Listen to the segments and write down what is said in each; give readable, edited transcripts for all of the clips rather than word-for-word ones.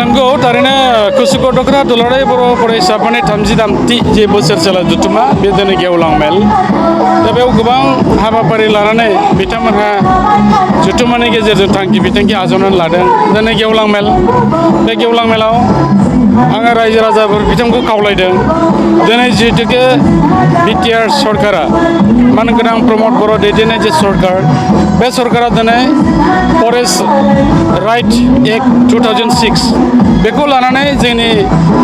नंगौ थारैनो कुसुक दखरा दुलाराय बर' फरायसाफोरनि 33 जे बोसोरसाला जुथुमा बे दिनै गेवलां मेल दा बेयाव गोबां हाबाफारि लानानै बिथांमोनहा जुथुमानि गेजेरजों थांखि बिथांखि आजावनानै लादों दिनै गेवलां मेल बे गेवलां मेलाव आङो रायजो राजाफोर बिथांखौ खावलायदों दिनै जिहेतुके बिटिआर सरकारा मानगोनां प्रमद बर' दैदेननाय जे सरकार बे सरकारा दिनै फरेस्ट राइट एक्ट 2006 बेखौ लानानै जोंनि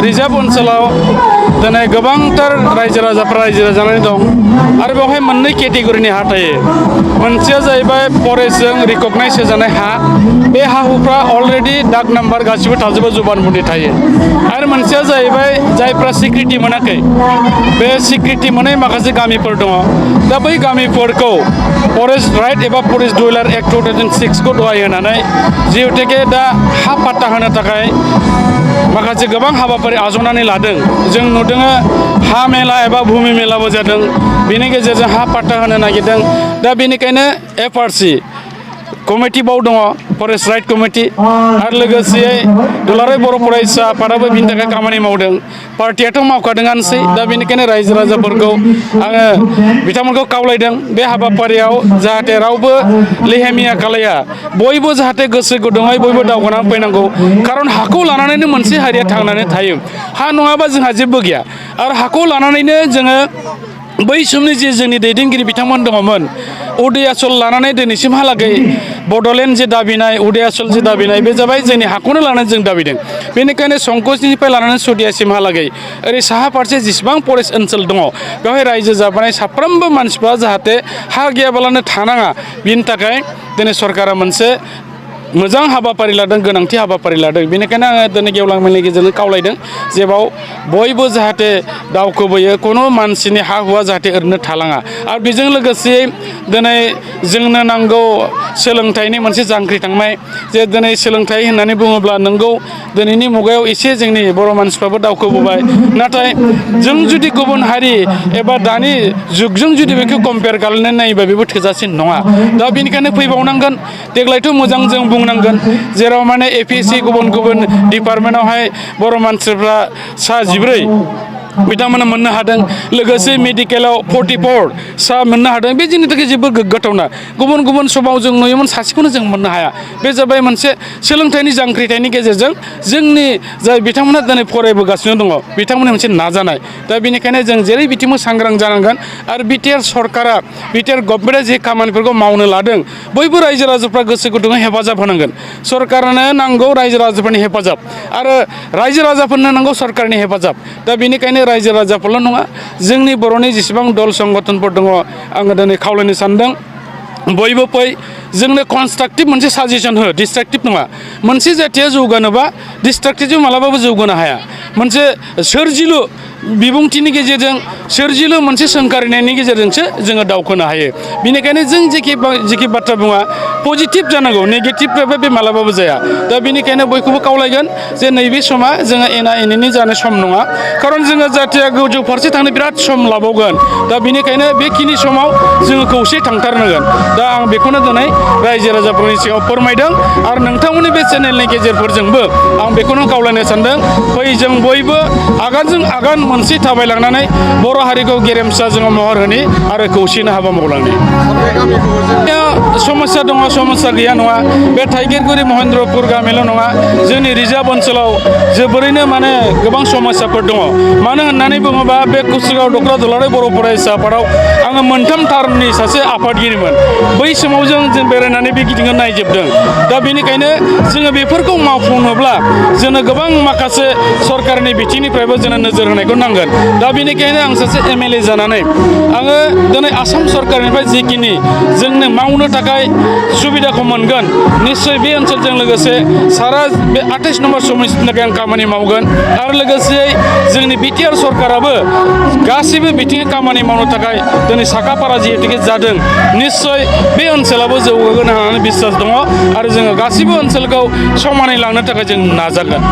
रिजार्भ ओनसोलाव दिनै गोबांथार रायजो राजाफ्रा रायजो जानानै दं आरो बेवहाय मोननै केटेगरिनि हा थायो मोनसेया जाहैबाय फरेस्टजों रिकगनाइज होजानाय हा बे हा हुफ्रा अलरेडि डाक नाम्बार गासिबो थाजोबो जुबानबन्दी थायो आरो मोनसेया जाहैबाय जायफ्रा सिक्रिटि मोनाखै बे सिक्रिटि मोनै माखासे गामिफोर दङ दा बै गामिफोरखौ फरेस्ट राइट एबा फरेस्ट डुवेलार एक्ट 2006 खौ दहाय होनानै जिहेतुके दा हा पाट्टा होनो थाखाय माखासे गोबां हाबाफारि आजावनानै लादों जों नुदों हा मेला एबा भुमि मेलाबो जादों बेनि गेजेरजों हा पाट्टा होनो नागिरदों दा बेनिखायनो एफआरसि कमिटि बाव दङ फरेस्ट राइट कमिटि आरो लोगोसे दुलाराय बर' फरायसा आफादाबो बिनि थाखाय खामानि मावदों पार्टियाथ' मावखादोंआनोसै दा बेनिखायनो रायजो राजाफोरखौ आङो बिथांमोनखौ खावलायदों बे हाबाफारियाव जाहाथे रावबो लेहेमिया खालाया बयबो जाहाथे गोसो गुदुङै बयबो दावगानानै फैनांगौ खारन हाखौ लानानैनो मोनसे हारिया थांनानै थायो हा नङाबा जोंहा जेबो गैया आरो हाखौ लानानैनो जोङो बै समनि जे जोंनि दैदेनगिरि बिथांमोन दङमोन उदयाचल लानानै दिनैसिमहालागै बड'लेण्ड जे दाबिनाय उदयाचल जे दाबिनाय बे जाबाय जोंनि हाखौनो लानानै जों दाबिदों बेनिखायनो संकसनिफ्राय लानानै सदियासिमहालागै ओरै साहा फारसे जेसेबां फरेस्ट ओनसोल दङ बेवहाय रायजो जाबोनाय साफ्रोमबो मानसिफ्रा जाहाथे हा गैयाबालानो थानाङा बिनि थाखाय दिनै सरकारा मोनसे मोजां हाबाफारि लादों गोनांथि हाबाफारि लादों बेनिखायनो आङो दिनै गेवलां मेलनि गेजेरजों खावलायदों जेबाव बयबो जाहाथे दावखोबोयो खुनु मानसिनि हा हुआ जाहाथे ओरैनो थालाङा आरो बेजों लोगोसे दिनै जोंनो नांगौ सोलोंथाइनि मोनसे जांख्रिखांनाय जे दिनै सोलोंथाइ होननानै बुङोब्ला नंगौ दिनैनि मुगायाव एसे जोंनि बर' मानसिफ्राबो दावखोबोबाय नाथाय जों जुदि गुबुन हारि एबा दानि जुगजों जुदि बेखौ कम्पेयार खालामनानै नायोबा बेबो थोजासे नङा दा बेनिखायनो फैबावनांगोन देग्लायथ' मोजां जों बुंनांगोन जेराव माने एपिएससि गुबुन गुबुन डिपार्टमेन्टआवहाय बर' मानसिफ्रा सा 14 बिथांमोना मोननो हादों लोगोसे मेडिकेलाव 44 सा मोननो हादों बे जोंनि थाखाय जोबोर गोग्गाथावना गुबुन गुबुन समाव जों नुयोमोन सासेखौनो जों मोननो हाया बे जाबाय मोनसे सोलोंथाइनि जांख्रिथायनि गेजेरजों जोंनि जाय बिथांमोना दिनै फरायबोगासिनो दङ बिथांमोननि मोनसे नाजानाय दा बेनिखायनो जों जेरै बिथिंबो सांग्रां जानांगोन आरो बिटिआर सरकारा बिटिआर गभर्नमेन्टआ जे खामानिफोरखौ मावनो लादों बयबो रायजो राजाफ्रा गोसो गुदुङै हेफाजाब होनांगोन सरकारनो नांगौ रायजो राजाफोरनि हेफाजाब आरो रायजो राजाफोरनो नांगौ सरकारनि हेफाजाब दा बेनिखायनो रायजो राजाफोरल' नङा जोंनि बर'नि जेसेबां दल संगठनफोर दङ आङो दिनै खावलायनो सानदों बयबो फै जोंनो कनस्ट्राक्टिभ मोनसे साजेसन हो डिस्ट्राक्टिभ नङा मोनसे जाथिया जौगानोबा डिस्ट्राक्टिभजों मालाबाबो जौगानो हाया मोनसे सोरजिलु बिबुंथिनि गेजेरजों सोरजिलु मोनसे सोंखारिनायनि गेजेरजोंसो जोङो दावखोनो हायो बेनिखायनो जों जेखि बाथ्रा बुङा पजिटिभ जानांगौ नेगेटिभबाबो बे मालाबाबो जाया दा बेनिखायनो बयखौबो खावलायगोन जे नैबे समा जोङो एना एनिनि जानाय सम नङा खारन जोङो जाथिया गोजौ फारसे थांनो बिराद सम लाबावगोन दा बेनिखायनो बेखिनि समाव जोङो खौसे थांथारनांगोन दा आं बेखौनो दिनै रायजो राजाफोरनि सिगाङाव फोरमायदों आरो नोंथांमोननि बे चेनेलनि गेजेरफोरजोंबो आं बेखौनो खावलायनो सानदों फै जों बयबो आगानजों आगान मोनसे थाबायलांनानै बर' हारिखौ गेरेमसा जोङो महर होनि आरो खौसेनो हाबा मावलांनि समस्या दङ समस्या गैया नङा बे थाइगिरगुरि महेन्द्रपुर गामिल' नङा जोंनि रिजार्भ ओनसोलाव जोबोरैनो माने गोबां समस्याफोर दङ मानो होननानै बुङोबा बे कुसुगाव दखरा दुलाराय बर' फरायसा आफादाव आङो मोनथाम टार्मनि सासे आफादगिरिमोन बै समाव जों बेरायनानै बे गिदिंनो नायजोबदों दा बेनिखायनो जोङो बेफोरखौ मावफुंनोब्ला जोंनो गोबां माखासे सरकारनि बिथिंनिफ्रायबो जोङो नोजोर होनायखौ नांगोन दा बेनिखायनो आं सासे एमएलए जानानै आङो दिनै आसाम सरकारनिफ्राय जिखिनि जोंनो मावनो थाखाय सुबिदाखौ मोनगोन निस्सय बे ओनसोलजों लोगोसे सारा बे 28 नम्बर समस्टिनि थाखाय आं खामानि मावगोन आरो लोगोसे जोंनि बिटिआर सरकाराबो गासैबो बिथिङै खामानि मावनो थाखाय दिनै साखाफारा जिहेतुके जादों निस्सय बे ओनसोलाबो जौगागोन होननानै बिसास दङ आरो जोङो गासैबो ओनसोलखौ समानै लांनो थाखाय जों नाजागोन